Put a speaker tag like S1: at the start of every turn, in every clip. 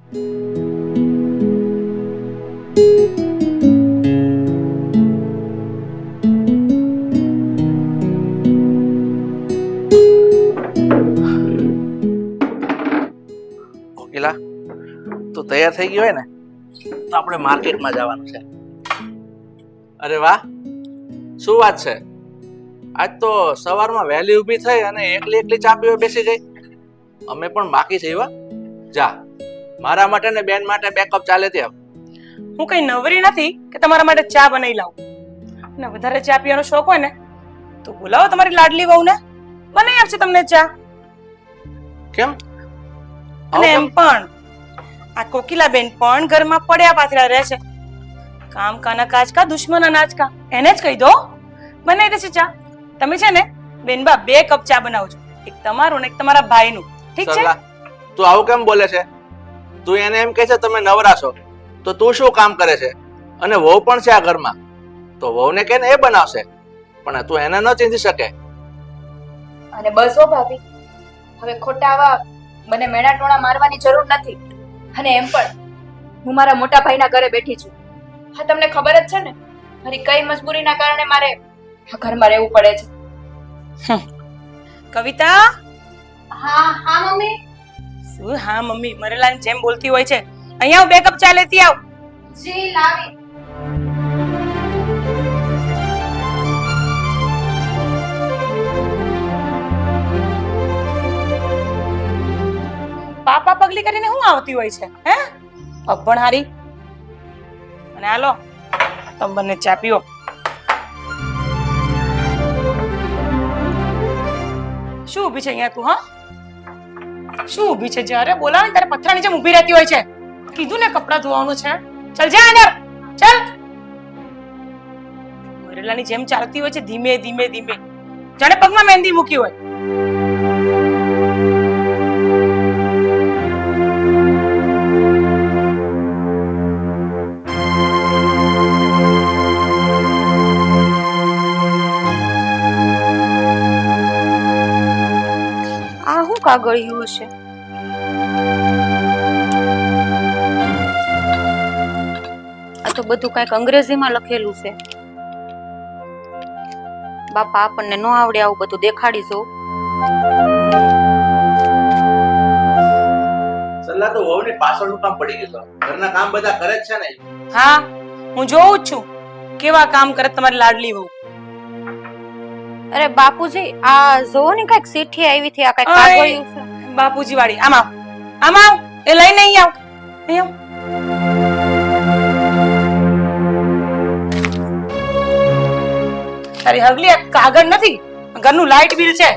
S1: કોકિલા, તું તૈયાર થઈ ગઈ હોય ને તો આપણે માર્કેટમાં જવાનું છે. અરે વાહ, શું વાત છે! આજ તો સવારમાં વહેલી ઊભી થઈ અને એકલી એકલી ચા પીવા બેસી ગઈ. અમે પણ બાકી છે. જા, મારા માટે ને બેન માટે 2 કપ ચા લેતી આવ.
S2: હું કઈ નવરી નથી કે તમારા માટે ચા બનાવી લાવું. ને વધારે ચા પીવાનો શોખ હોય ને તો બોલાવો તમારી લાડલી વહુને, બનાવી આપશે તમને ચા.
S1: કેમ?
S2: અને એમ પણ આ કોકિલા બેન પણ ઘરમાં પડ્યા પાથરા રહે છે. કામ કાના કાજ કા દુશ્મન અનાજ કા, એને જ કહી દો બનાવી દેશે ચા. તમે છે ને બેનબા 2 કપ ચા બનાવજો, એક તમારું ને એક તમારા ભાઈનું. ઠીક છે?
S1: તું આવું કેમ બોલે છે? તું એને એમ કહે છે તમે નવરા છો, તો તું શું કામ કરે છે? અને વહુ પણ છે આ ઘરમાં, તો વહુને કે ને એ બનાવશે, પણ તું એને ન ચીંધી શકે.
S3: અને બસ હો ભાભી, હવે ખોટા આવા મને મેણા ટોણા મારવાની જરૂર નથી. અને એમ પણ હું મારા મોટા ભાઈના ઘરે બેઠી છું. હા, તમને ખબર જ છે ને મારી કઈ મજબૂરીના કારણે મારે આ ઘરમાં રહેવું પડે છે.
S2: કવિતા.
S3: હા હા મમ્મી.
S2: શું હા મમ્મી, મરેલાની જેમ બોલતી હોય છે. અહીંયા આવ, 2 કપ ચા લેતી આવ.
S3: જી લાવી.
S2: પાપા પગલી કરીને હું આવતી હોય છે હે અભણ હારી. અને હાલો તમે બંને ચા પીઓ. શું ઊભી છે અહીંયા તું? હા, શું ઊભી છે? જ્યારે બોલાવે ત્યારે પથરાની જેમ ઊભી રહેતી હોય છે. કીધું ને કપડાં ધોવાનું છે. ચાલ જા અંદર, ચાલ. મરેલાની જેમ ચાલતી હોય છે, ધીમે ધીમે ધીમે, જાણે પગમાં મહેંદી મૂકી હોય.
S3: કાગળિયું હશે.
S4: આ તો બધું કઈક અંગ્રેજીમાં લખેલું છે. બાપા આપણને નો આવડે આવું બધું દેખાડીશું.
S1: સલ્લા તો વહુની પાછળનું કામ પડી ગયું. ઘરના કામ બધા કરે જ છે ને.
S2: હા, હું જોઉં જ છું કેવા કામ કરે તમારી લાડલી વહુ.
S4: અરે બાપુજી, આ જોવો ને કઈક ચિઠ્ઠી આવી હતી. આ કઈક કાગળિયું છે.
S2: બાપુજી વાળી, આમ આવ, આમ આવ, એ લઈને અહીં આવ, અહીં આવ. તારી હગલી આ કાગળ નથી, ઘરનું લાઈટ બિલ છે.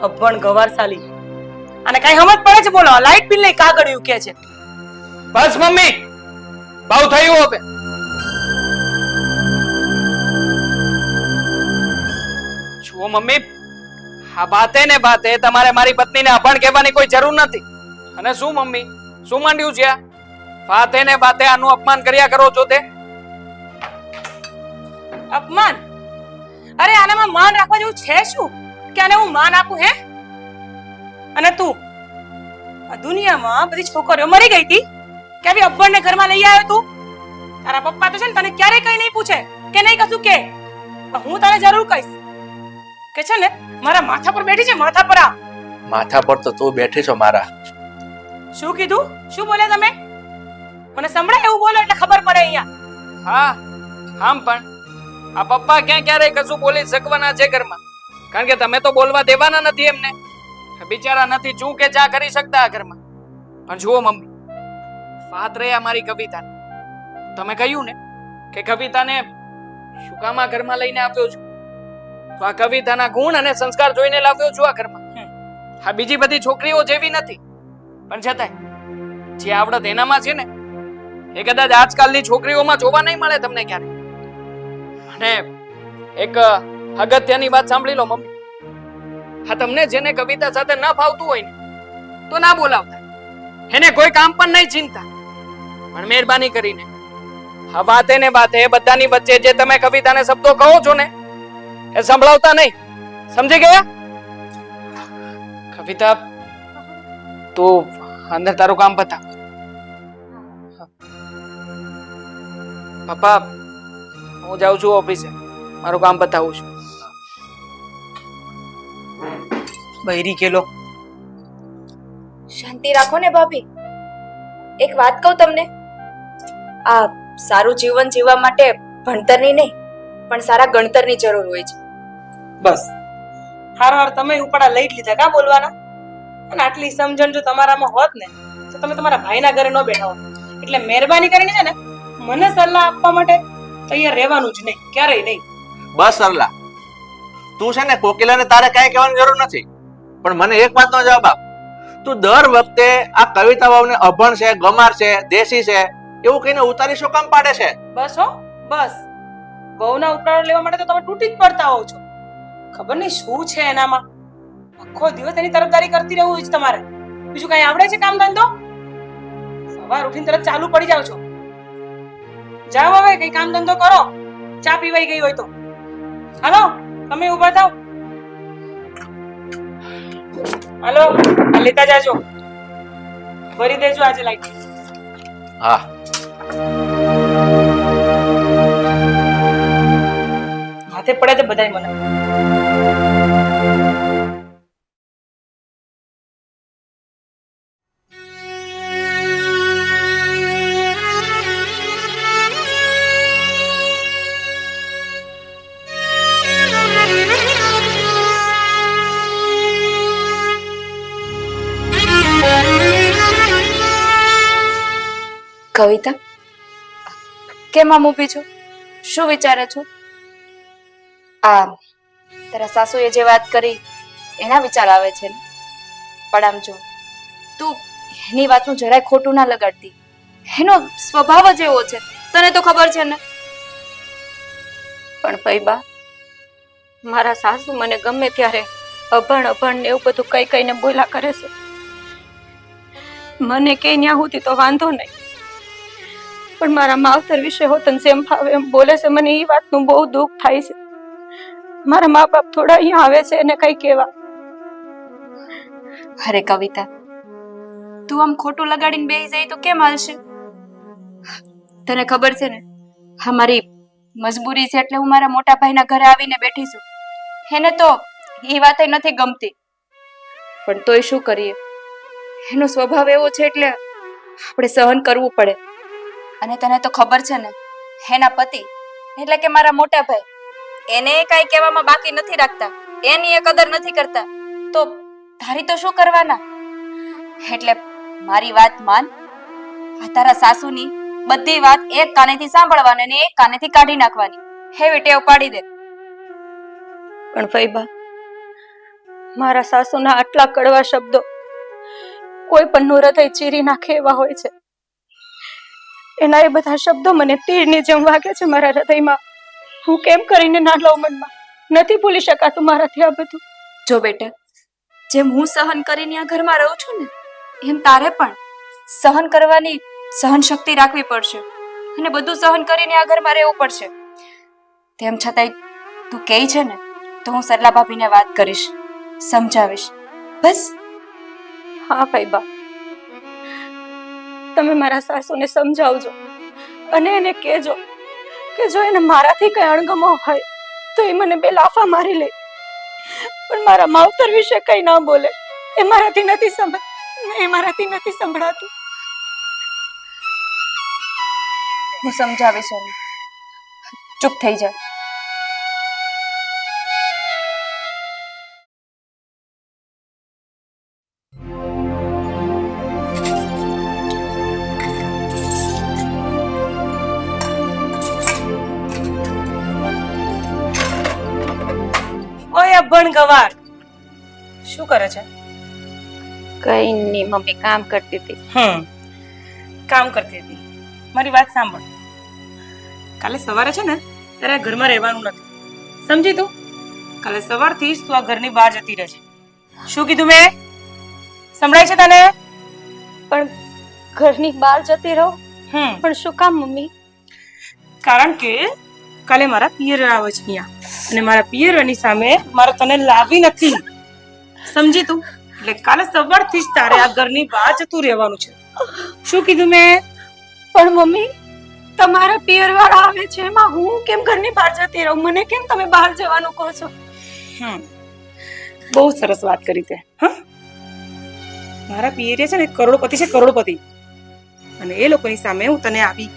S2: અભણ ગવાર સાલી. અને કઈ સમજ પડે છે? બોલો, લાઈટ બિલ નહીં કાગળિયું કે છે.
S5: બસ મમ્મી, બહુ થયું હવે. જુઓ મમ્મી, આ બાતે ને બાતે તમારે મારી પત્નીને અભણ કહેવાની કોઈ જરૂર નથી. અને શું મમ્મી, શું માંડ્યું છે? બાતે ને બાતે આનું અપમાન કર્યા કરો છો તે.
S2: અપમાન? અરે આનામાં માન રાખવા જેવું છે શું કે આને હું માન આપું? હે? અને તું આ દુનિયામાં બધી છોકરીઓ મરી ગઈ હતી કે આવી અભણને ઘરમાં લઈ આવ્યો તું? તારા પપ્પા તો છે ને તને ક્યારે કઈ નહીં પૂછે કે નહીં કશું કે. હું તને જરૂર કહીશ કે છે ને મારા માથા પર બેઠી છે, માથા પર. આ
S1: માથા પર તો તું બેઠી છો મારા.
S2: શું કીધું? શું બોલ્યા તમે? મને સંભળાય એવું બોલો એટલે ખબર પડે અહીંયા.
S5: હા, આમ પણ આ પપ્પા ક્યાં ક્યારે કશું બોલી શકવાના છે ઘરમાં? કારણ કે તમે તો બોલવા દેવાના નથી એમને. બિચારા નથી ચૂ કે ચા કરી શકતા આ ઘરમાં. પણ જુઓ મમ્મી, વાત રહી અમારી કવિતાને. તમે કહ્યું ને કે કવિતાને શું કામ આ ઘરમાં લઈને આવ્યો છું, તો આ કવિતાના ગુણ અને સંસ્કાર જોઈને લાવ્યો છું આ ઘરમાં. આ બીજી બધી છોકરીઓ જેવી નથી, પણ છતાંય જે આવડત એનામાં છે ને એ કદાચ આજકાલની છોકરીઓમાં જોવા નહીં મળે તમને ક્યારે. અને એક અગત્યની વાત સાંભળી લો મમ્મી, હા તમને જેને કવિતા સાથે ન ફાવતું હોય ને તો ના બોલાવતા, એને કોઈ કામ પણ નહીં ચિંતા. પણ મહેરબાની કરીને આ વાતે ને વાતે બધાની વચ્ચે જે તમે કવિતાને શબ્દો કહો છો ને એ સંભળાવતા નહીં. સમજી ગયા? કવિતા, તું અંદર તારું કામ બતા. પપ્પા હું જાઉં છું ઓફિસે, મારું કામ બતાવું છું.
S2: બૈરી કેલો.
S3: શાંતિ રાખો ને ભાભી. એક વાત કહું તમને, આ સારું જીવન જીવવા માટે ભણતરની નહીં પણ સારા ગણતરની જરૂર હોય છે.
S2: બસ હાર તમે ઉપાડા લઈ જ લીધા કા બોલવાના. અને આટલી સમજણ જો તમારામાં હોત ને તો તમે તમારા ભાઈના ઘરે ન બેઠા હોત. એટલે મહેરબાની કરીને છે ને મને સલાહ આપવા માટે તૈયાર રહેવાનું જ નહીં, ક્યારેય નહીં.
S1: બસ સરલા, તું છે ને કોકિલાને તારે કાંઈ કહેવાની જરૂર નથી, પણ મને એક વાતનો જવાબ આપ. તું દર વખતે આ કવિતાઓને અભણ છે, ગમાર છે, દેશી છે એવું કહીને ઉતારી શું કામ પાડે છે?
S2: બસ હો બસ. બહુના ઉપરાળો લેવા માટે તો તમે તૂટી જ પડતા હોવ છો. ખબર નહીં શું છે એનામાં. આખો દિવસ એની તરફદારી કરતી રહેવું જ તમારે. બીજું કઈ આવડે છે કામ ધંધો? સવાર ઉઠીને તરત ચાલુ પડી જાવ છો. જાઓ હવે કઈ કામ ધંધો કરો. ચા પીવાઈ ગઈ હોય તો હાલો તમે ઉભા થાવ. હાલો આ લેતા જાજો, ભરી દેજો આજે લાઈટ.
S1: હા.
S2: માથે પડે તો બધાય મને.
S3: કવિતા, કેમ આમ ઊભી છો? શું વિચારે છો? આ તારા સાસુએ જે વાત કરી એના વિચાર આવે છે ને? પણ આમ જો, તું એની વાતનું જરાય ખોટું ના લગાડતી. એનો સ્વભાવ જ એવો છે, તને તો ખબર છે ને.
S4: પણ ફઈબા, મારા સાસુ મને ગમે ત્યારે અભણ અભણ ને એવું બધું કઈ કઈને બોલા કરે છે. મને કે ન્યા સુધી તો વાંધો નહીં, પણ મારા માવતર વિશે હોતન જેમ ફાવે એમ બોલે છે. મને એ વાતનું બહુ દુઃખ થાય છે. મારા મા બાપ થોડા અહીંયા આવે છે એને કઈ કહેવા.
S3: અરે કવિતા, તું આમ ખોટું લગાડીને બેસી જાય તો કેમ હાલશે? તને ખબર છે ને, હા મારી મજબૂરી છે એટલે હું મારા મોટા ભાઈના ઘરે આવીને બેઠી છું. એને તો એ વાત નથી ગમતી, પણ તોય શું કરીએ, એનો સ્વભાવ એવો છે એટલે આપણે સહન કરવું પડે. અને તને તો ખબર છે ને, એના પતિ એટલે કે મારા મોટા ભાઈ, એને કઈ કહેવામાં બાકી નથી રાખતા, એની એ કદર નથી કરતા, તો તારી તો શું કરવાના? એટલે મારી વાત માન. આ તારા સાસુની બધી વાત એક કાનેથી સાંભળવાની અને એક કાનેથી કાઢી નાખવાની, એવી ટેવ પાડી દે.
S4: પણ ફઈબા, મારા સાસુના આટલા કડવા શબ્દો કોઈ પણ નું હૃદય ચીરી નાખે એવા હોય છે. એના એ બધા શબ્દો મને તીરની જેમ વાગે છે મારા હૃદયમાં. હું કેમ કરીને ના લઉં મનમાં? નથી ભૂલી શકાતું મારાથી આ બધું.
S3: જો બેટા, જેમ હું સહન કરીને આ ઘરમાં રહું છું ને, એમ તારે પણ સહન કરવાની સહન શક્તિ રાખવી પડશે અને બધું સહન કરીને આ ઘરમાં રહેવું પડશે. તેમ છતાંય તું કહે છે ને તો હું સરલા ભાભીને વાત કરીશ, સમજાવીશ. બસ.
S4: હા ફઈબા, તમે મારા સાસુને સમજાવજો અને એને કહેજો કે જો એને મારાથી કઈ અણગમો હોય તો એ મને બે લાફા મારી લે, પણ મારા માવતર વિશે કઈ ના બોલે. એ મારાથી નથી સંભળાતું.
S3: હું સમજાવીશ એને. ચૂપ થઈ જા.
S2: ઓય અભણ ગવાર, શું કરે છે?
S4: કઈ નઈ મમ્મી, કામ કરતી હતી.
S2: કામ કરતી હતી. મારી વાત સાંભળ, કાલે સવારે છે ને તારે આ ઘરમાં રહેવાનું નથી, સમજી તું? કાલે સવારથી જ તું આ ઘરની બહાર જતી રહે છે. શું કીધું મેં? સંભળાય છે તને?
S4: પણ ઘરની બહાર જતી રહો? પણ શું કામ મમ્મી?
S2: કારણ કે કાલે મારા પિયર આવે છે અહીંયા, અને મારા પિયરની સામે મારે તને લાવી નથી, સમજી તું? એટલે કાલે સવારથી જ તારે આ ઘરની બહાર જતું રહેવાનું છે. શું કીધું મેં?
S4: પણ મમ્મી, તમારા પિયર વાળા આવે છે એમાં હું કેમ ઘરની બહાર જતી રહું? મને કેમ તમે બહાર જવાનું કહો છો?
S2: બહુ સરસ વાત કરી તે. હા, મારા પિયરે છે ને કરોડપતિ છે, કરોડપતિ. અને એ લોકોની સામે હું તને આવી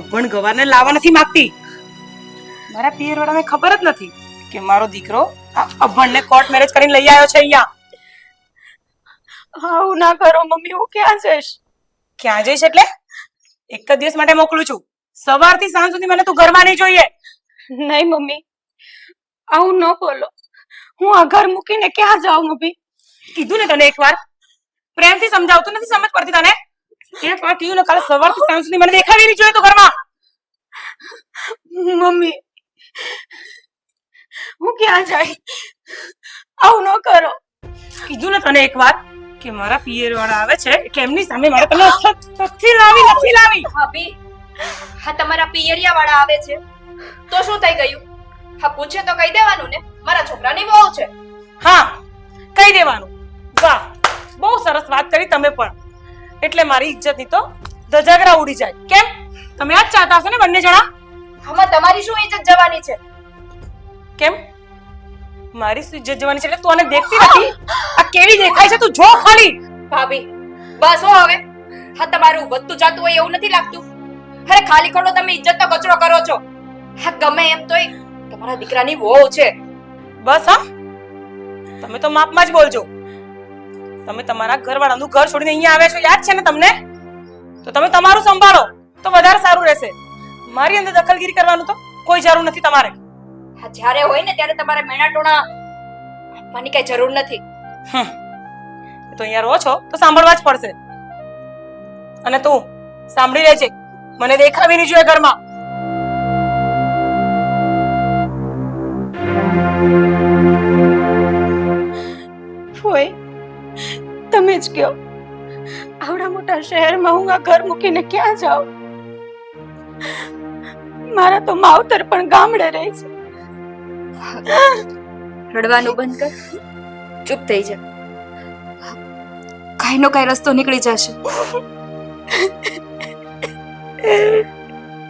S2: અભણ ગવારને લાવવા નથી માંગતી. મારા પિયર વાળાને ખબર જ નથી કે મારો દીકરો આ અભણને કોર્ટ મેરેજ કરીને લઈ આવ્યો છે અહીંયા.
S4: આવું ના કરો મમ્મી, હું ક્યાં જઈશ?
S2: ક્યાં જઈશ એટલે? એક જ દિવસ માટે મોકલું છું. સવારથી સાંજ સુધી મને તું ઘરમાં નહીં જોઈએ.
S4: નહીં મમ્મી, આવું ન બોલો. હું આ ઘર મૂકીને ક્યાં જાઉં મમ્મી?
S2: કીધું ને તને એકવાર, પ્રેમથી સમજાવતું નથી સમજ પડતી તને? એકવાર કીધું ને, કાલે સવારથી સાંજ સુધી મને દેખાવી નહીં જોઈએ તું ઘરમાં.
S4: મમ્મી, હું ક્યાં જાય? આવું ન કરો.
S2: કીધું ને તને એકવાર કે મારા પિયર વાળા આવે છે એટલે એમની સામે મારે તને નથી લાવી.
S3: ભાભી, હા તમારા પિયરિયા વાળા આવે છે તો શું થઈ ગયું? હા પૂછે તો કહી દેવાનું ને, મારા છોકરાની વહુ છે.
S2: હા, કહી દેવાનું. વાહ, બહુ સરસ વાત કરી તમે પણ. એટલે મારી ઇજ્જતની તો ધજાગરા ઉડી જાય. કેમ? તમે આ જ ચાહતા હશો ને બંને જણા?
S3: આમાં તમારી શું ઇજ્જત જવાની છે?
S2: કેમ મારી શું ઇજ્જત જવાની છે? એટલે તું આને દેખતી નથી? આ કેવી દેખાય છે તું જો ખાલી.
S3: ભાભી બસ હો હવે. હા તમારું વધતું જાતું હોય એવું નથી લાગતું? અરે ખાલી ખોટો તમે ઇજ્જતનો કચરો કરો છો. હા ગમે એમ તોય તમારા દીકરાની વહુ છે.
S2: બસ હા, તમે તો માપમાં જ બોલજો. તમે તમારા ઘરવાળાનું ઘર છોડીને અહીંયા આવ્યા છો, યાદ છે ને તમને? તો તમે તમારું સંભાળો તો વધારે સારું રહેશે. મારી અંદર દખલગીરી કરવાનું તો કોઈ જરૂર નથી તમારે.
S3: હા જ્યારે હોય ને ત્યારે તમારે મેણા ટોણા આપવાની કઈ જરૂર નથી.
S2: તો અહીંયા રહો છો તો સાંભળવા જ પડશે. અને તું સાંભળી લેજે, મને દેખાવી નહીં જોઈએ ઘરમાં.
S4: ફોઈ, તમે જ કહો, આવડા મોટા શહેરમાં હું આ ઘર મૂકીને ક્યાં જાઉં? મારા તો માવતર પણ ગામડે રહે છે.
S3: રડવાનું બંધ કર, ચૂપ થઈ જા. કાઈ નો કાઈ રસ્તો નીકળી જશે.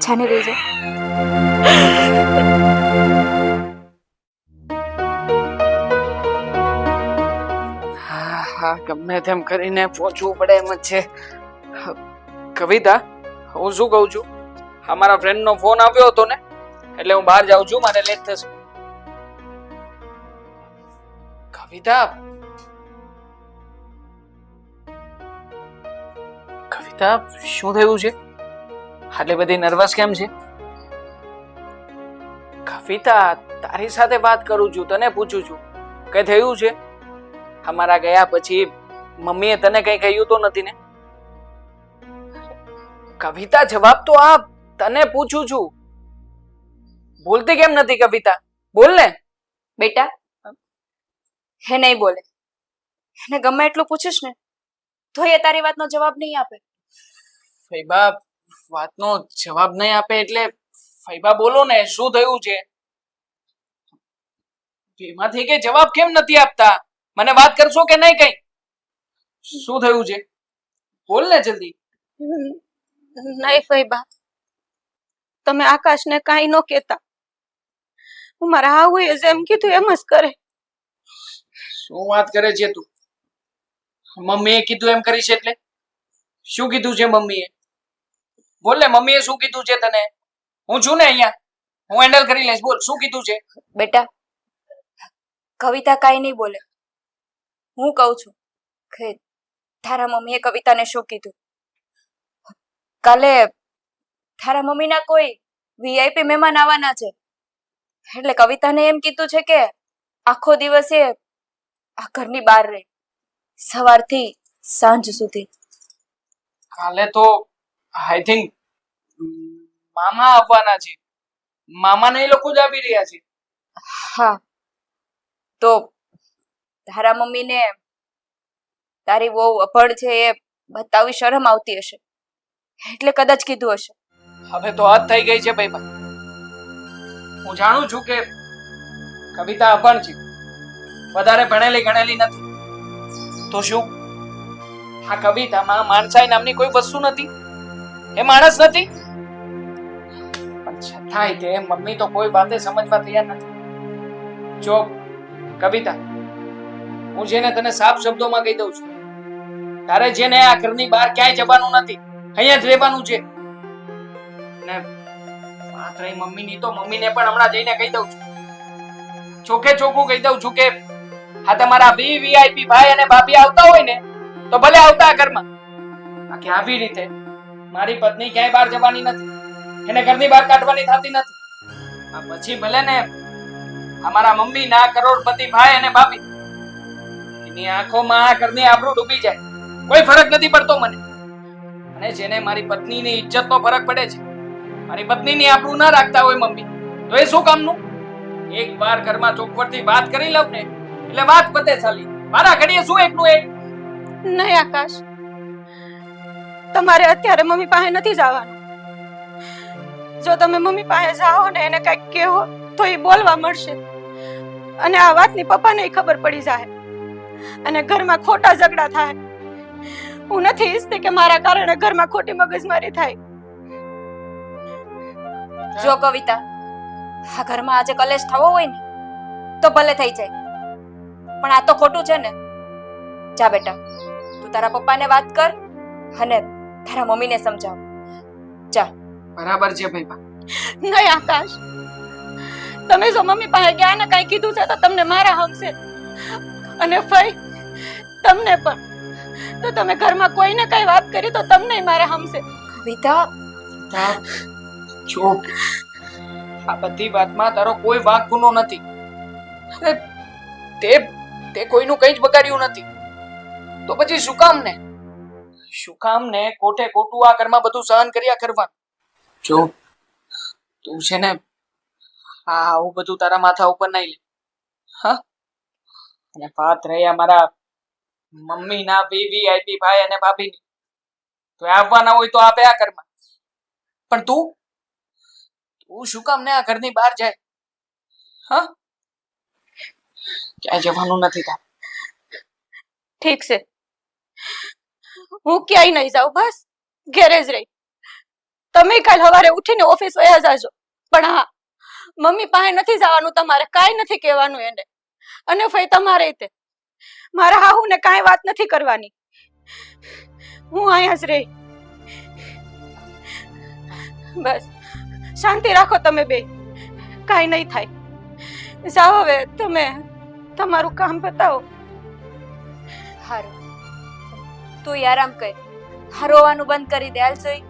S3: છાને રહી જા.
S5: હા, ગમે તેમ કરીને પહોંચવું પડે એમ જ છે. કવિતા, હું શું કહું છું, અમારા ફ્રેન્ડનો ફોન આવ્યો હતો ને, એટલે હું બહાર જાઉં છું, મારે લેટ થશે. કવિતા, કવિતા, શું થયું છે? આટલી બધી નર્વસ કેમ છે? કવિતા, તારી સાથે વાત કરું છું, તને પૂછું છું, કઈ થયું છે? અમારા ગયા પછી મમ્મીએ તને કઈ કહ્યું તો નથી ને? કવિતા, જવાબ તો આપ, તને પૂછું છું. બોલતી કેમ નથી કવિતા? બોલ ને.
S3: બેટા હે નહીં બોલે. એને ગમે એટલું પૂછીશ ને તો એ તારી વાતનો જવાબ નહીં આપે.
S5: ફૈબા, વાતનો જવાબ નહીં આપે એટલે ફૈબા બોલો ને, શું થયું છે? એમાંથી કે જવાબ કેમ નથી આપતા? મને વાત કરશો કે નહીં? કઈ શું થયું છે? બોલ ને જલ્દી.
S4: નહીં ફઈબા, તમે આકાશને કાંઈ ન કહેતા. હું મારા હાહુએ જેમ કીધું એમ જ કરે.
S5: શું વાત કરે છે તું? મમ્મીએ કીધું એમ કરીશ એટલે? શું કીધું છે મમ્મીએ? બોલ ને, મમ્મીએ શું કીધું છે તને? હું છું ને અહીંયા, હું હેન્ડલ કરી લઈશ. બોલ, શું કીધું છે?
S3: બેટા કવિતા કાંઈ નહીં બોલે. હું કહું છું કે તારા મમ્મીએ કવિતાને શું કીધું. કાલે તારા મમ્મીના કોઈ વીઆઈપી મહેમાન આવવાના છે, એટલે કવિતાને એમ કીધું છે કે આખો દિવસ એ આ ઘરની બહાર રહે, સવારથી સાંજ સુધી.
S5: કાલે તો આઈ થિંક મામા આવવાના છે. મામાને એ લોકો જ આવી રહ્યા છે.
S3: હા, તો તારા મમ્મીને તારી બહુ અભણ છે એ બતાવી શરમ આવતી હશે, એટલે કદાચ કીધું હશે.
S5: હવે તો હદ થઈ ગઈ છે ભાઈ. હું જાણું છું કે કવિતા અભણ છે, વધારે ભણેલી ગણેલી નથી. તો શું આ કવિતામાં માણસાઈ નામની કોઈ વસ્તુ નથી? એ માણસ નથી? થાય તે મમ્મી તો કોઈ વાતે સમજવા તૈયાર નથી. જો કવિતા, હું જેને તને સાફ શબ્દોમાં કહી દઉં છું, તારે જેને આ ઘરની બહાર ક્યાંય જવાનું નથી, અહીંયા જ રહેવાનું છે. ને વાત રહી મમ્મીની, તો મમ્મીને પણ હમણાં જઈને કહી દઉં છું, ચોખે ચોખ્ખું કહી દઉં છું કે આ તમારા વીવીઆઈપી ભાઈ અને ભાભી આવતા હોય ને તો ભલે આવતા આ ઘરમાં, બાકી આવી રીતે મારી પત્ની ક્યાંય બહાર જવાની નથી, એને ઘરની બહાર કાઢવાની થતી નથી. આ પછી ભલે ને અમારા મમ્મી ના કરોડપતિ ભાઈ અને ભાભી, એની આંખોમાં આ ઘરની આબરૂ ડૂબી જાય, કોઈ ફરક નથી પડતો મને. અને જેને મારી પત્નીની ઇજ્જતનો ફરક પડે છે, મારી પત્નીની આબરૂ ના રાખતા હોય મમ્મી, તો એ શું કામનું? એક વાર ઘરમાં ચોખવટથી વાત કરી લઉં ને એટલે વાત પતે ચાલી. મારા ઘડીએ શું એકનું એક?
S4: નહીં આકાશ, તમારે અત્યારે મમ્મી પાસે નથી જવાનું. જો તમે મમ્મી પાસે જાઓ ને એને કઈક કહો તો એ બોલવા મળશે, અને આ વાતની પપ્પાને ખબર પડી જાય અને ઘરમાં ખોટા ઝઘડા થાય. હું નથી ઈચ્છતી કે મારા કારણે ઘરમાં ખોટી મગજમારી થાય.
S3: જો કવિતા, આ ઘરમાં આજે કલેશ થવો હોય ને તો ભલે થઈ જાય, પણ આ તો ખોટું છે ને. જા બેટા, તું તારા પપ્પાને વાત કર અને તારા મમ્મીને સમજાવ. જા.
S5: બરાબર છે ભાઈ.
S4: નહીં આકાશ, તમે જો મમ્મી પાસે ગયા ને કઈ કીધું છે તો તમને મારા હમશે, અને ફઈ તમને પણ. તો તમે ઘરમાં કોઈને કઈ વાત કરી તો તમને મારા હમશે.
S3: કવિતા,
S5: જો આ બધી વાતમાં તારો કોઈ વાંક ગુનો નથી. અરે તે કોઈનું કઈ જ બગાડ્યું નથી, તો પછી શું કામ ને કોઠે કોટું આ ઘરમાં બધું સહન કર્યા કરવાનું? જો તું છે ને આવું બધું તારા માથા ઉપર નહીં લે. હા, અને વાત રહી અમારા મમ્મીના વીવીઆઈપી ભાઈ અને ભાભીની, તો આવવાના હોય તો આપે આ ઘરમાં, પણ તું શું કામ ને આ ઘરની બહાર જાય? હા, ક્યાંય જવાનું નથી તારે.
S4: ઠીક છે, હું ક્યાંય નહીં જાઉં, બસ ઘેરે જ રહી. તમે કાલ સવારે ઉઠીને ઓફિસ વયા જાજો, પણ હા, મમ્મી પાસે નથી જવાનું, તમારે કાંઈ નથી કહેવાનું એને. અને ફઈ તમારે તે મારા હાહુને કાંઈ વાત નથી કરવાની. હું અહીંયા જ રહી. બસ શાંતિ રાખો તમે બે, કાંઈ નહીં થાય. જાઓ હવે, તમે તમારું કામ બતાવો.
S3: હારું, તું આરામ કર, હરોવાનું બંધ કરી દે. હાલ જોઈ.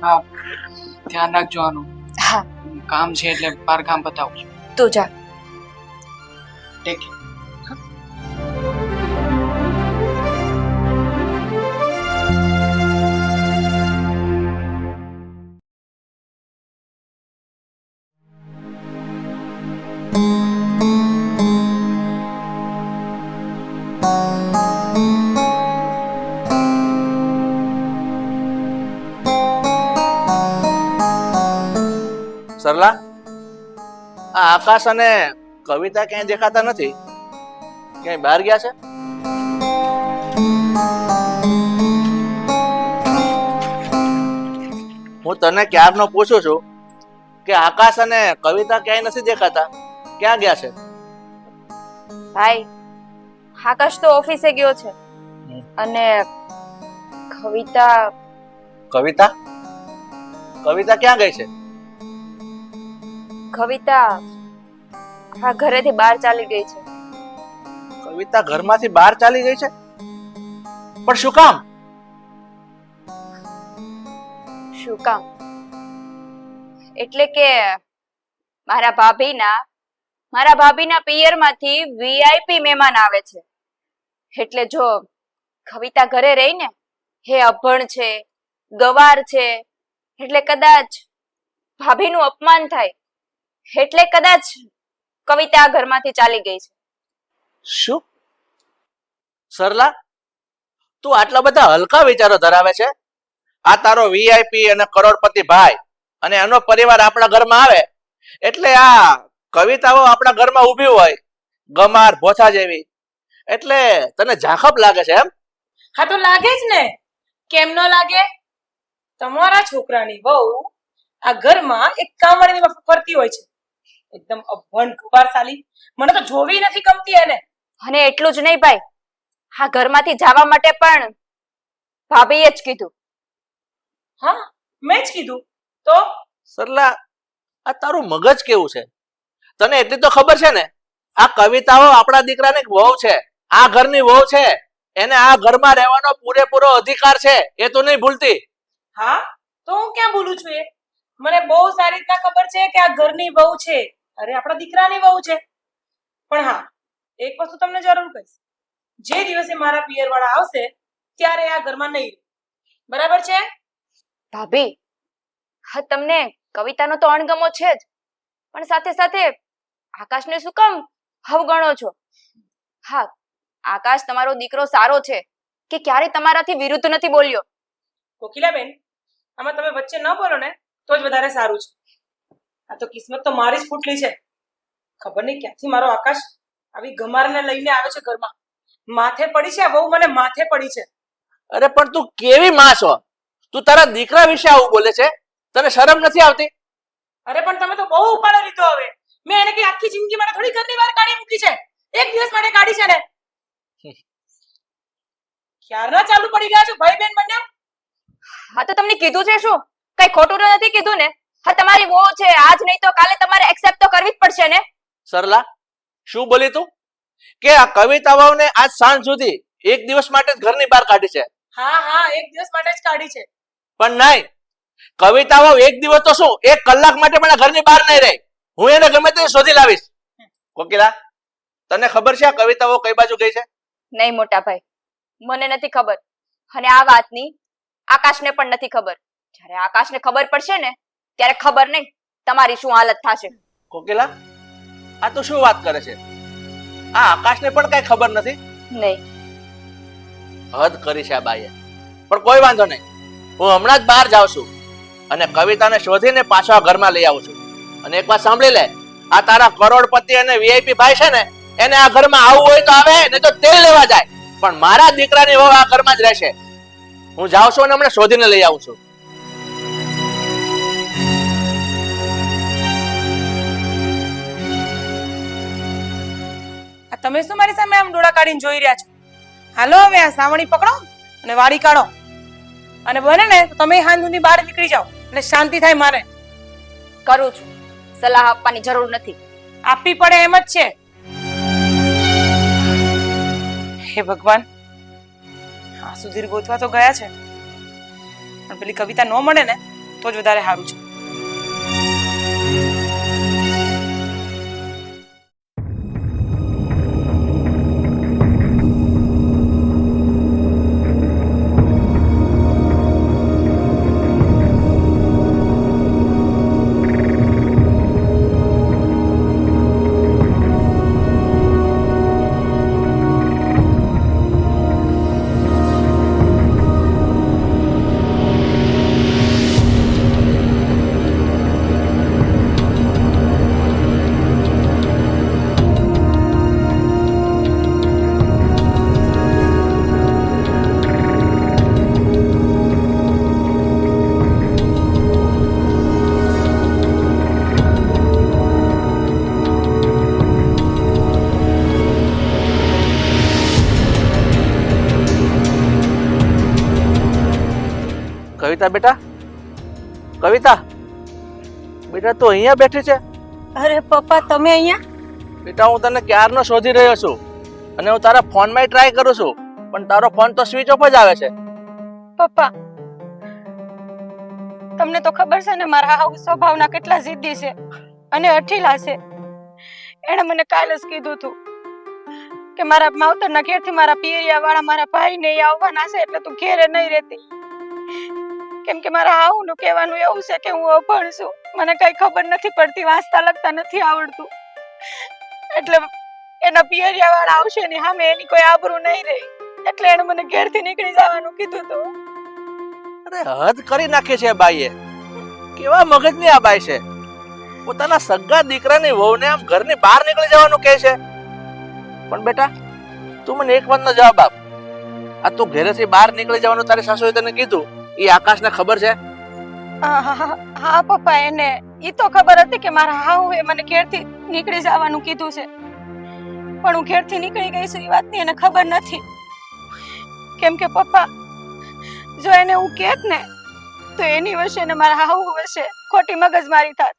S5: હા, ધ્યાન રાખજો આનું.
S3: હા,
S5: કામ છે એટલે બાર કામ બતાવું છું.
S3: તું જા.
S5: Take care.
S1: સરલા, આ આકાશ અને કવિતા ક્યાંય દેખાતા નથી, ક્યાંય બહાર ગયા છે? હું તને ક્યારનો પૂછું છું કે આકાશ અને કવિતા ક્યાંય નથી દેખાતા, ક્યાં ગયા છે?
S3: ભાઈ, આકાશ તો ઓફિસે ગયો છે અને કવિતા
S1: કવિતા ક્યાં ગઈ છે?
S3: કવિતા આ ઘરેથી બહાર ચાલી ગઈ છે.
S1: કવિતા ઘરમાંથી બહાર ચાલી ગઈ છે? પણ શું કામ?
S3: શું કામ? એટલે કે મારા ભાભીના પિયરમાંથી વીઆઈપી મહેમાન આવે છે, એટલે જો કવિતા ઘરે રહી ને, હે અભણ છે, ગવાર છે, એટલે કદાચ ભાભીનું અપમાન થાય, એટલે કદાચ કવિતા આ ઘરમાંથી ચાલી ગઈ છે.
S1: શું? સરલા, તું આટલા બધા હલકા વિચારો ધરાવે છે? આ તારો વીઆઈપી અને કરોડપતિ ભાઈ અને એનો પરિવાર આપણા ઘરમાં આવે એટલે આ કવિતાઓ આપણા ઘરમાં ઊભી હોય, ગમાર ભોથા જેવી, એટલે તને ઝાખપ લાગે છે એમ?
S2: હા તો લાગે જ ને, કેમ ન લાગે? તમારા છોકરાની વહુ આ ઘરમાં એક કામવાળીની માફક ફરતી હોય છે. એકદમ અભણ કુવારસાલી. મને તો જોવી નથી ગમતી એને.
S3: અને એટલું જ નહીં ભાઈ, હા ઘરમાંથી જવા માટે પણ ભાભીએ જ કીધું.
S2: હા, મેં જ કીધું. તો
S1: સરલા, આ તારું મગજ કેવું છે? તને એટલી તો ખબર છે ને, આ કવિતાઓ આપણા દીકરાની એક વહુ છે, આ ઘરની વહુ છે, એને આ ઘરમાં રહેવાનો પૂરેપૂરો અધિકાર છે, એ તો નહીં ભૂલતી.
S2: હા, તો હું ક્યાં બોલું છું? એ મને બહુ સારી રીતના ખબર છે કે આ ઘરની વહુ છે. અરે આપણા દીકરાની વહુ છે. પણ હા, એક વસ્તુ તમને જરૂર કહીશ, જે દિવસે મારા પિયરવાળા આવશે ત્યારે આ ઘરમાં નહીં રહે. બરાબર છે?
S3: ભાભી, હા તમને કવિતાનો તો અણગમો છે જ, પણ સાથે સાથે આકાશને શું કામ અવગણો છો? હા, આકાશ તમારો દીકરો સારો છે કે ક્યારે તમારાથી વિરુદ્ધ નથી બોલ્યો.
S2: કોકિલાબેન, આમાં તમે વચ્ચે ન બોલો ને તો જ વધારે સારું છે. આ તો કિસ્મત તો મારી જ ફૂટલી છે. ખબર નહીં ક્યાંથી મારો આકાશ આવી ગમારને લઈને આવે છે ઘરમાં. માથે પડી છે આ વહુ, મને માથે પડી છે.
S1: અરે પણ તું કેવી માં છો? તું તારા દીકરા વિશે આવું બોલે છે? તને શરમ નથી આવતી?
S2: અરે પણ તમે તો બહુ ઉપાડો લીધો હવે. મેં એને કઈ આખી જિંદગી માટે થોડી ઘરની બહાર કાઢી મૂકી છે. એક દિવસ માટે કાઢી છે ને. ક્યારના ચાલુ પડી ગયા છો ભાઈ બેન બંને?
S3: હા તો તમને કીધું છે શું? કઈ ખોટું તો નથી કીધું ને? હા તમારી વહુ છે, આજ નહીં તો કાલે તમારે એક્સેપ્ટ તો કરવી જ પડશે ને.
S1: સરલા, શું બોલી તું? કે આ કવિતાઓને આજ સાંજ સુધી એક દિવસ માટે જ ઘરની બહાર કાઢી છે?
S2: હા હા, એક દિવસ માટે જ કાઢી છે.
S1: પણ નહીં, કવિતાઓ એક દિવસ તો શું, એક કલાક માટે પણ આ ઘરની બહાર નહીં રહે. હું એને ગમે તે શોધી લાવીશ. કોકિલા, તને ખબર છે આ કવિતાઓ કઈ બાજુ ગઈ છે?
S3: નહીં મોટા ભાઈ, મને નથી ખબર. અને આ વાતની આકાશને પણ નથી ખબર. જ્યારે આકાશને ખબર પડશે ને ત્યારે ખબર નહીં તમારી શું હાલત થશે.
S1: કોકિલા, આ તો શું વાત કરે છે? આ આકાશને પણ કઈ ખબર નથી?
S3: નહીં.
S1: હદ કરી છે આ બાઈએ. પણ કોઈ વાંધો નહીં, હું હમણાં જ બહાર જાઉં છું અને કવિતાને શોધીને પાછો આ ઘરમાં લઈ આવું છું. અને એક વાત સાંભળી લે, આ તારા કરોડપતિ અને વીઆઈપી ભાઈ છે ને, એને આ ઘરમાં આવવું હોય તો આવે, નહીં તો તેલ લેવા જાય. પણ મારા દીકરાની વહુ આ ઘરમાં જ રહેશે. હું જાઉં છું અને હમણાં શોધીને લઈ આવું છું.
S2: આ તમે શું મારી સામે આમ ડોળા કાઢીને જોઈ રહ્યા છો? હાલો હવે આ સાવણી પકડો અને વાળી કાઢો. અને બને ને તો તમે હાંજ સુધી બહાર નીકળી જાઓ એટલે શાંતિ થાય. મારે
S3: કરું છું, સલાહ આપવાની જરૂર નથી.
S2: આપવી પડે એમ જ છે. હે ભગવાન, હા સુધીર ગોતવા તો ગયા છે, પણ પેલી કવિતા ન મળે ને તો જ વધારે સારું છે.
S1: કવિતા બેટા, કવિતા બેટા, તું અહીંયા બેઠી છે?
S4: અરે પપ્પા, તમે અહીંયા?
S1: બેટા, હું તને ક્યારનો શોધી રહ્યો છું અને હું તારા ફોનમાં ટ્રાય કરું છું, પણ તારો ફોન તો સ્વિચ ઓફ જ આવે છે.
S4: પપ્પા, તમને તો ખબર છે ને મારા હાવ સ્વભાવના કેટલા જિદ્દી છે અને અઠીલા છે. એણે મને કાલે જ કીધું હતું કે મારા માવતરના ઘેરથી મારા પિયરિયા વાળા મારા ભાઈ ને આવવાના છે, એટલે તું ઘેરે નહીં રહેતી. કેમ કે મારા હાવનું કહેવાનું એવું છે કે હું અભણ છું, મને કઈ ખબર નથી પડતી, વાંચતા લખતા નથી આવડતું, એટલે એના પિયરિયા વાળા આવશે ને સામે એની કોઈ આબરૂ નહીં રહી, એટલે એને મને ઘેરથી નીકળી જવાનું કીધું હતું.
S1: અરે હદ કરી નાખી છે બાઈએ. કેવા મગજની આ બાઈ છે? પોતાના સગા દીકરાની વહુને આમ ઘરની બહાર નીકળી જવાનું કહે છે. પણ બેટા, તું મને એક વાતનો જવાબ આપ. આ તું ઘરેથી બહાર નીકળી જવાનું તારી સાસુએ તને કીધું, એ આકાશને ખબર છે?
S4: હા પપ્પા, એને ઈ તો ખબર હતી કે મારા હાહુએ મને ઘેરથી નીકળી જવાનું કીધું છે, પણ હું ઘેરથી નીકળી ગઈ છું એ વાતની એને ખબર નથી. કેમ કે પપ્પા, જો એને હું કહેત ને તો એની વચ્ચે ને મારા હાહુ વચ્ચે ખોટી મગજમારી થાત,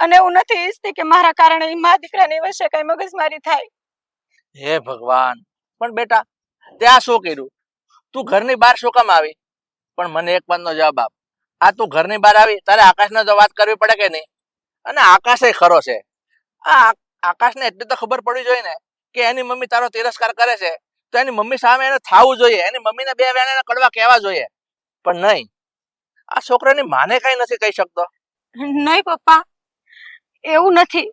S4: અને હું નથી ઈચ્છતી કે મારા કારણે ઈ મા દીકરાની વચ્ચે કઈ મગજમારી થાય.
S1: હે ભગવાન! પણ બેટા, તે આ શું કર્યું? તું ઘરની બહાર શું કામ આવી? પણ મને એક વાતનો જવાબ આપ. આ તું ઘરની બહાર આવી તારે આકાશને તો વાત કરવી પડે કે નહીં? અને આકાશ ખરો છે. આ આકાશને એટલી તો ખબર પડવી જોઈએ ને કે એની મમ્મી તારો તિરસ્કાર કરે છે, તો એની મમ્મી સામે એને થાવું જોઈએ, એની મમ્મીને બે વેણા કડવા કહેવા જોઈએ. પણ નહીં, આ છોકરાની માને કઈ નથી કહી શકતો.
S4: નહીં પપ્પા, એવું નથી.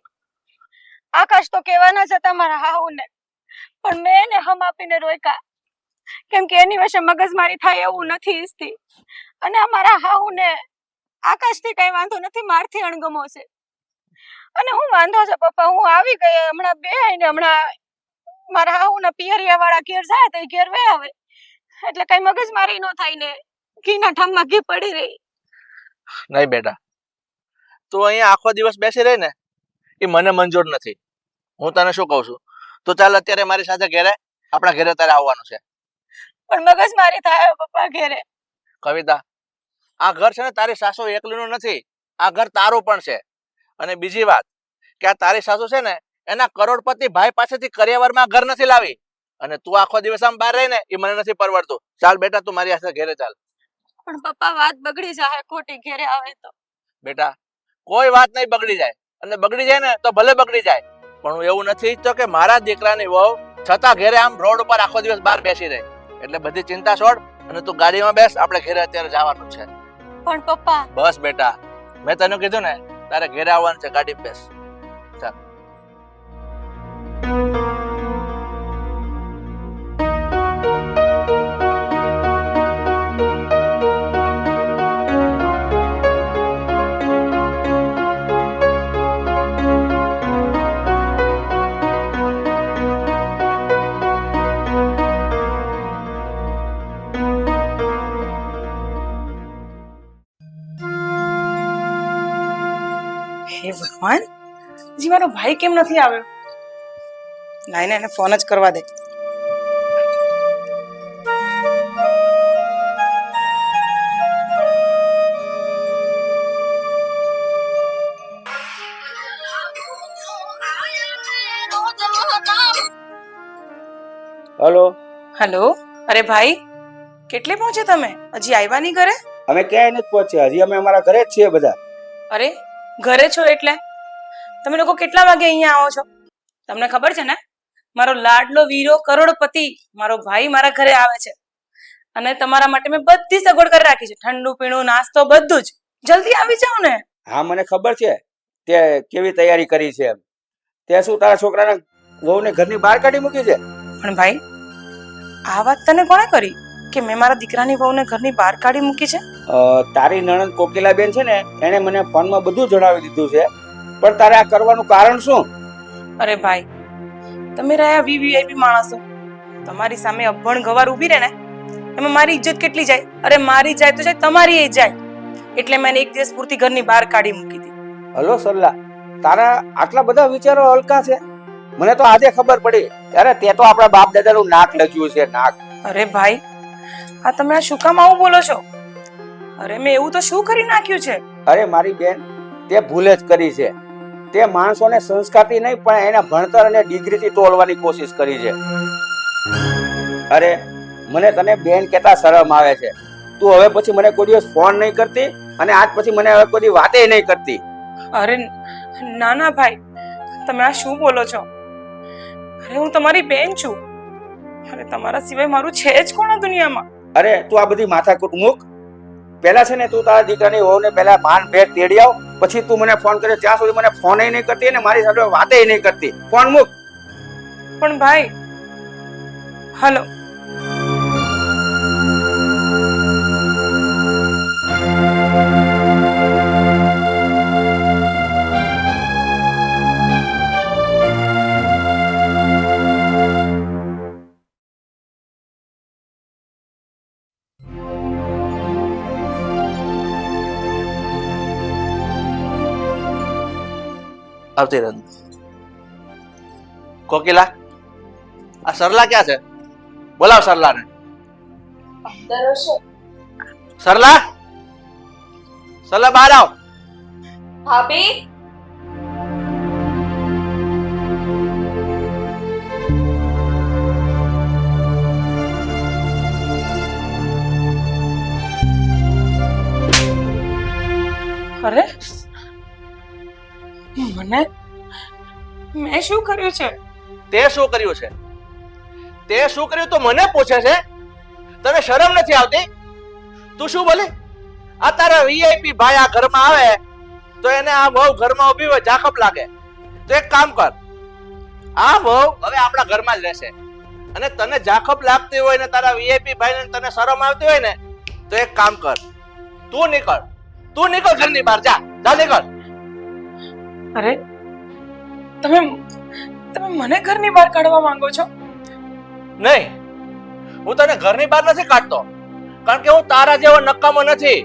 S4: આકાશ તો કહેવાના જ હતા મારા હાહુને, પણ મેં એને હમ આપીને રોક્યા, કેમ કે એની વચ્ચે મગજમારી થાય એવું નથી ઈચ્છતી. અને અમારા હાહુને આકાશથી કઈ વાંધો નથી, મારથી અણગમો છે. અને હું વાંધો છે પપ્પા, હું આવી ગઈ હમણાં બે આવીને હમણાં મારા હાહુના પિયરિયા વાળા ઘેર જાય તો ઘેર વે આવે, એટલે કઈ મગજમારી ન થાય ને ઘીના ઠામમાં ઘી પડી રહી.
S1: નહીં બેટા, તું અહીંયા આખો દિવસ બેસી રહી ને એ મને મંજૂર નથી. હું તને શું કહું છું, તો ચાલ અત્યારે મારી સાથે ઘેરે, આપણા ઘેરે તારે આવવાનું છે.
S4: પણ મગજમારી થાય પપ્પા ઘેરે.
S1: કવિતા, આ ઘર છે ને તારી સાસુ એકલીનું નથી, આ ઘર તારું પણ છે. અને બીજી વાત કે આ તારી સાસુ છે ને એના કરોડપતિ ભાઈ પાસેથી કરિયાવરમાં ઘર નથી લાવી, અને તું આખો દિવસ આમ બહાર રહી ને એ મને નથી પરવડતું. ચાલ બેટા, તું મારી સાથે ઘેરે ચાલ.
S4: પણ પપ્પા, વાત બગડી જાય ખોટી ઘેરે આવે તો.
S1: બેટા, કોઈ વાત નહીં બગડી જાય, અને બગડી જાય ને તો ભલે બગડી જાય, પણ હું એવું નથી ઈચ્છતો કે મારા દીકરાની વહુ છતાં ઘેરે આમ રોડ ઉપર આખો દિવસ બહાર બેસી રહે. એટલે બધી ચિંતા છોડ અને તું ગાડીમાં બેસ, આપણે ઘેરે અત્યારે જવાનું છે.
S4: પણ પપ્પા,
S1: બસ બેટા, મેં તને કીધું ને તારે ઘેરે આવવાનું છે, ગાડી બેસ. ચાલ.
S2: હે ભગવાન, હજી મારો ભાઈ કેમ નથી આવ્યો? લાઈને એને ફોન જ કરવા દે.
S6: હલો.
S2: હેલો. અરે ભાઈ, કેટલે પહોંચે તમે? હજી આવ્યા નહીં ઘરે?
S6: અમે ક્યાંય નથી પહોંચ્યા, હજી અમે અમારા ઘરે જ છીએ બધા.
S2: અરે ઘરે છો એટલે તમે લોકો કેટલા વાગે અહીંયા આવો છો? તમને ખબર છે ને, મારો લાડલો વીરો કરોડપતિ મારો ભાઈ મારા ઘરે આવે છે, અને તમારા માટે મેં બધી સગવડ કરી રાખી છે, ઠંડુ પીણું નાસ્તો બધું જ. જલ્દી આવી જાઓ ને.
S6: હા, મને ખબર છે તે કેવી તૈયારી કરી છે એમ. તે શું તારા છોકરાના વહુને ઘરની બહાર કાઢી મૂકી છે?
S2: પણ ભાઈ, આ વાત તને કોણે કરી કે મેં મારા દીકરાની વહુને ઘરની બહાર કાઢી મૂકી છે?
S6: તારી નણંદ કોકિલાબેન છે ને, એને મને ફોનમાં બધું જણાવી દીધું છે, પણ તારે આ કરવાનું કારણ શું?
S2: અરે ભાઈ, તમે રહ્યા વીવીઆઈપી માણસો, તમારી સામે અભણ ગવાર ઊભી રહે ને એમાં મારી ઇજ્જત કેટલી જાય? અરે મારી જાય તો જાય, તમારી એ જાય. એટલે મેં એક દિવસ પૂરતી ઘરની બહાર કાઢી મૂકી હતી.
S6: હલો સરલા, તારા આટલા બધા વિચારો હલકા છે? મને તો આજે ખબર પડી. અરે તે તો આપણા બાપ દાદાનું નાક લખ્યું છે, નાક.
S2: અરે ભાઈ, આ તમે આ શું કામ આવું બોલો છો? અરે મેં એવું તો શું કરી નાખ્યું છે?
S6: અરે મારી બેન, તે ભૂલ જ કરી છે. તે માણસોને સંસ્કારથી નહીં પણ એના ભણતર અને ડિગ્રીથી તોડવાની કોશિશ કરી છે. અરે મને તને બેન કહેતા શરમ આવે છે. તું હવે પછી મને કોઈ દિવસ ફોન નહીં કરતી, અને આજ પછી મને હવે કોઈ વાતે નહીં કરતી.
S2: અરે ના ના ભાઈ, તમે આ શું બોલો છો? અરે હું તમારી બેન છું, અરે તમારા સિવાય મારું છે જ કોણ આ દુનિયામાં?
S6: અરે તું આ બધી માથાકૂટ મૂક. પહેલા છે ને તું તારા દીકરાની વહુને પહેલા માન ભેટ તેડી આવ, પછી તું મને ફોન કરે. ત્યાં સુધી મને ફોન નહીં કરતી અને મારી સાથે વાતે નહીં કરતી. ફોન મૂક.
S2: પણ ભાઈ, હલો.
S1: આવતી રહે. કોકિલા, આ સરલા ક્યાં છે? બોલાવ સરલાને.
S3: અંદર હશે.
S1: સરલા, સરલા બહાર આવ.
S3: ભાભી
S2: અરે મને મેં શું કર્યું છે?
S1: તે શું કર્યું છે? તે શું કર્યું તો મને પૂછે છે? તને શરમ નથી આવતી? તું શું બોલી? આ તારા વીઆઈપી ભાઈ આ ઘરમાં આવે તો એને આ વહુ ઘરમાં ઊભી હોય જાકપ લાગે. તો એક કામ કર, આ વહુ હવે આપણા ઘરમાં જ રહેશે. અને તને જાકપ લાગતી હોય ને તારા વીઆઈપી ભાઈને તને શરમ આવતી હોય ને તો એક કામ કર, તું નીકળ ઘરની બહાર. જા નીકળ.
S2: અરે તમે તમે મને ઘરની બહાર કાઢવા માંગો છો?
S1: નહીં, હું તને ઘરની બહાર નથી કાઢતો, કારણ કે હું તારા જેવો નકામો નથી.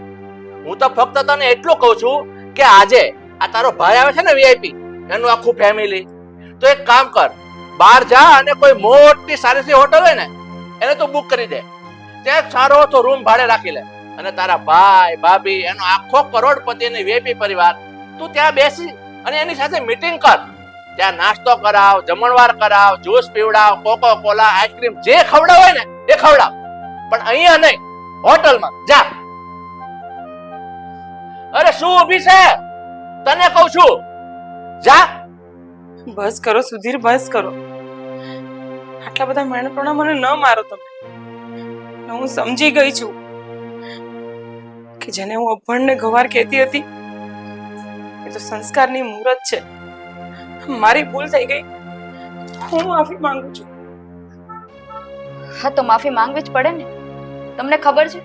S1: હું તો ફક્ત તને એટલું કહું છું કે આજે આ તારો ભાઈ આવે છે ને વીઆઈપી, એનું આખું ફેમિલી, તો એક કામ કર, બહાર જા અને કોઈ મોટી સારી હોટલ હોય ને એને તું બુક કરી દે. ત્યાં એક સારો તો રૂમ ભાડે રાખી લે અને તારા ભાઈ ભાભી એનો આખો કરોડપતિ અને વીઆઈપી પરિવાર તું ત્યાં બેસી અને એની સાથે મીટિંગ કર. ત્યાં નાસ્તો કરાવ, જમણવાર કરાવ, જ્યુસ પીવડાવ, કોકો કોલા, આઈસ્ક્રીમ જે ખવડાવ હોય ને એ ખવડાવ, પણ અહીંયા નહીં, હોટલમાં જા. અરે શું ઊભી છે? તને કહું છું, જા.
S2: બસ કરો સુધીર, બસ કરો. આટલા બધા મહેનતોના મને ન મારો તમે. હું સમજી ગઈ છું કે જેને હું અભણ ને ગવાર કહેતી હતી એ તો સંસ્કારની મૂરત છે. મારી ભૂલ થઈ ગઈ, હું માફી માંગુ છું.
S3: હા તો માફી માંગવી જ પડે ને. તમને ખબર છે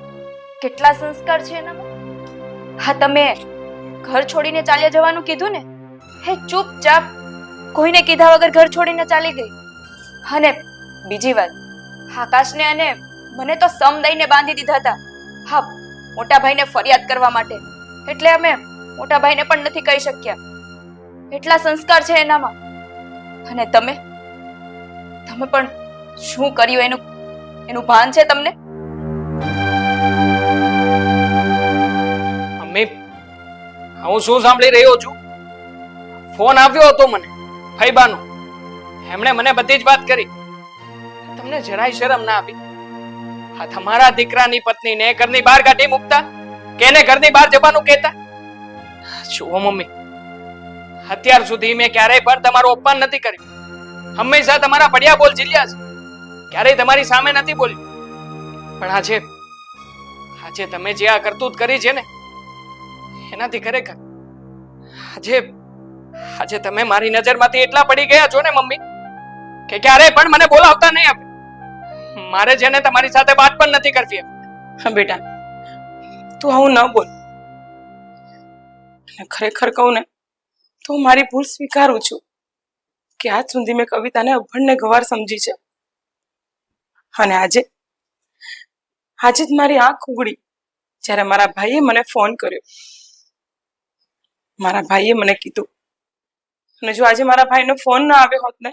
S3: કેટલા સંસ્કાર છે એનામાં? હા તમે ઘર છોડીને ચાલ્યા જવાનું કીધું ને, હે ચૂપચાપ કોઈને કીધા વગર ઘર છોડીને ચાલી ગઈ. અને બીજી વાત, આકાશને અને મને તો સમ દઈને બાંધી દીધા હતા. હા, મોટા ભાઈને ફરિયાદ કરવા માટે, એટલે અમે મોટા ભાઈને પણ નથી કહી શક્યા. એટલા સંસ્કાર છે એનામાં. અને તમે પણ શું કર્યું એનું ભાન છે તમને?
S5: મમ્મી, હું શું સાંભળી રહ્યો છું? ફોન આવ્યો હતો મને ફૈબાનો, એમણે મને બધી જ વાત કરી. તમને જરાય શરમ ના આવી? આ તમારા દીકરાની પત્નીને ઘરની બહાર કાઢી મૂકતા કે એને ઘરની બહાર જવાનું કહેતા? જુઓ મમ્મી, અત્યાર સુધી મેં ક્યારેય પણ તમારું અપમાન નથી કર્યું. હંમેશા તમારા પડ્યા બોલ ઝીલ્યા છે, ક્યારેય તમારી સામે નથી બોલ્યું. પણ આજે તમે જે આ કરતૂત કરી છે ને એનાથી ખરેખર આજે તમે મારી નજરમાંથી એટલા પડી ગયા છો ને મમ્મી કે ક્યારેય પણ મને બોલાવતા નહીં આપે. મારે છે ને તમારી સાથે વાત પણ નથી કરવી.
S2: હા બેટા, તું આવું ન બોલ. અને ખરેખર કહું ને તો હું મારી ભૂલ સ્વીકારું છું કે આજ સુધી મેં કવિતાને અભણને ગવાર સમજી છે. અને આજે જ મારી આંખ ઉગડી જ્યારે મારા ભાઈએ મને ફોન કર્યો. મારા ભાઈએ મને કીધું, અને જો આજે મારા ભાઈનો ફોન ના આવ્યો હોત ને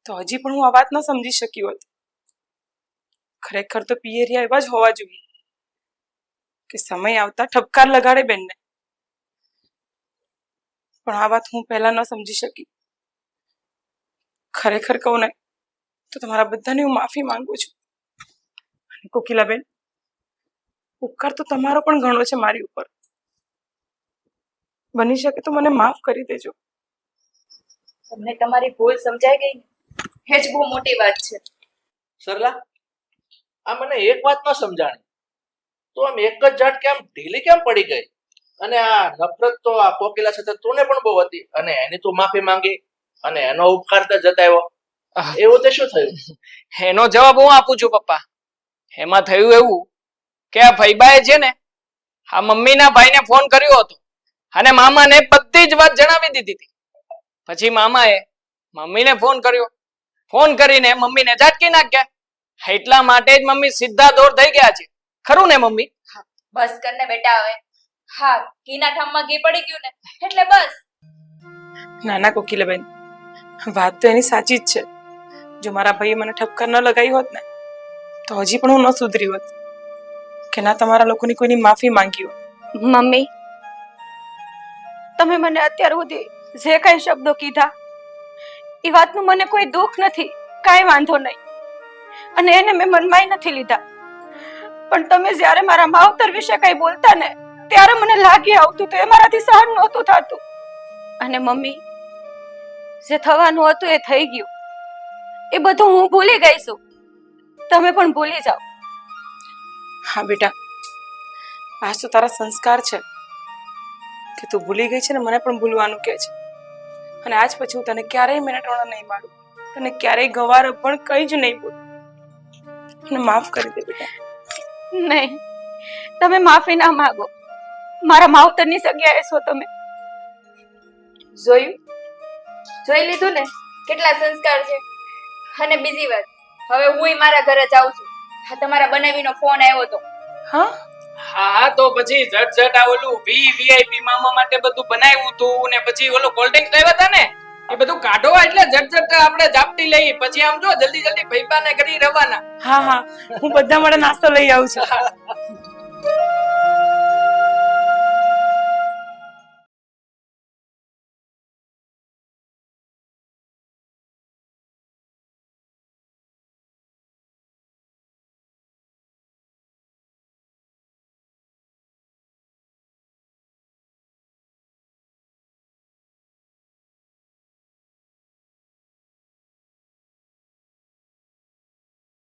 S2: તો હજી પણ હું આ વાત ન સમજી શકી હોત. ખરેખર તો પિયરિયા એવા જ હોવા જોઈએ કે સમય આવતા ઠપકાર લગાડે બેનને. પણ આ વાત હું પહેલા ન સમજી શકી. ખરેખર કહું ને તો તમારા બધાને હું માફી માંગુ છું. અને કોકિલાબેન, ઉપકાર તો તમારો પણ ઘણો છે મારી ઉપર. બની શકે તો મને માફ કરી દેજો.
S3: તમને તમારી ભૂલ સમજાઈ ગઈ ને એ જ બહુ મોટી વાત છે.
S1: સરલા, આ મને એક વાત ન સમજાણી, તો આમ એક જ જાટ કેમ ઢીલી કેમ પડી ગઈ? અને આ નફરત તો આ કોકિલા સાથે તુંને પણ બહુ હતી, અને એની તું માફી માંગી અને એનો ઉપકાર તો જતાવ્યો. એવું તે શું થયું?
S5: એનો જવાબ હું આપું છું પપ્પા. એમાં થયું એવું કે આ ફૈબાએ છે ને આ મમ્મીના ભાઈને ફોન કર્યો હતો અને મામાને બધી જ વાત જણાવી દીધી હતી. પછી મામાએ મમ્મીને ફોન કર્યો, ફોન કરીને મમ્મીને ઝાટકી નાખ્યા. એટલા માટે જ મમ્મી સીધા દોર થઈ ગયા છે. ખરું ને મમ્મી?
S3: બસ કર ને બેટા હવે. હા, ઘીના ઠામમાં ઘી પડી ગયું ને એટલે બસ.
S2: નાના કોકિલાબેન, વાત તો એની સાચી જ છે. જો મારા ભાઈએ મને ઠપકાર ન લગાવી હોત ને તો હજી પણ હું ન સુધરી હોત કે ના તમારા લોકોની કોઈની માફી માંગી હોત.
S4: મમ્મી, તમે મને અત્યાર સુધી જે કઈ શબ્દો કીધા એ વાતનું મને કોઈ દુઃખ નથી, કાંઈ વાંધો નહીં, અને એને મેં મનમાંય નથી લીધા. પણ તમે જ્યારે મારા માવતર વિશે કઈ બોલતા ને ત્યારે મને લાગી આવતું તો એ મારાથી સહન નહોતું થતું. અને મમ્મી, જે થવાનું હતું એ થઈ ગયું. એ બધું હું ભૂલી ગઈ છું, તમે પણ ભૂલી જાઓ.
S2: હા બેટા, આ તો તારા સંસ્કાર છે કે તું ભૂલી ગઈ છે ને મને પણ ભૂલવાનું કહે છે. અને આજ પછી હું તને ક્યારેય મેનાટોણા નહીં મારું, તને ક્યારેય ગવાર પણ કંઈ જ નહીં બોલું. મને માફ કરી દે બેટા.
S4: નહીં, તમે માફી ના માંગો. મારા માવતરની જગ્યાએ છો તમે.
S3: જોયું, જોઈ લીધું ને કેટલા સંસ્કાર છે. અને બીજી વાત, હવે હું મારા ઘરે જાઉં છું. હા, તમારા બનાવીનો ફોન આવ્યો હતો.
S2: હા,
S5: હા તો પછી ઝટ આ ઓલું વીઆઈપી મામા માટે બધું બનાવ્યું હતું ને પછી ઓલો કોલ્ડ ડ્રિંક્સ લાવ્યા હતા ને એ બધું કાઢો એટલે ઝટ આપણે ઝાપટી લઈ પછી આમ જો જલ્દી ભઈબાને કરી રવાના.
S2: હા, હું બધા માટે નાસ્તો લઈ આવું છું.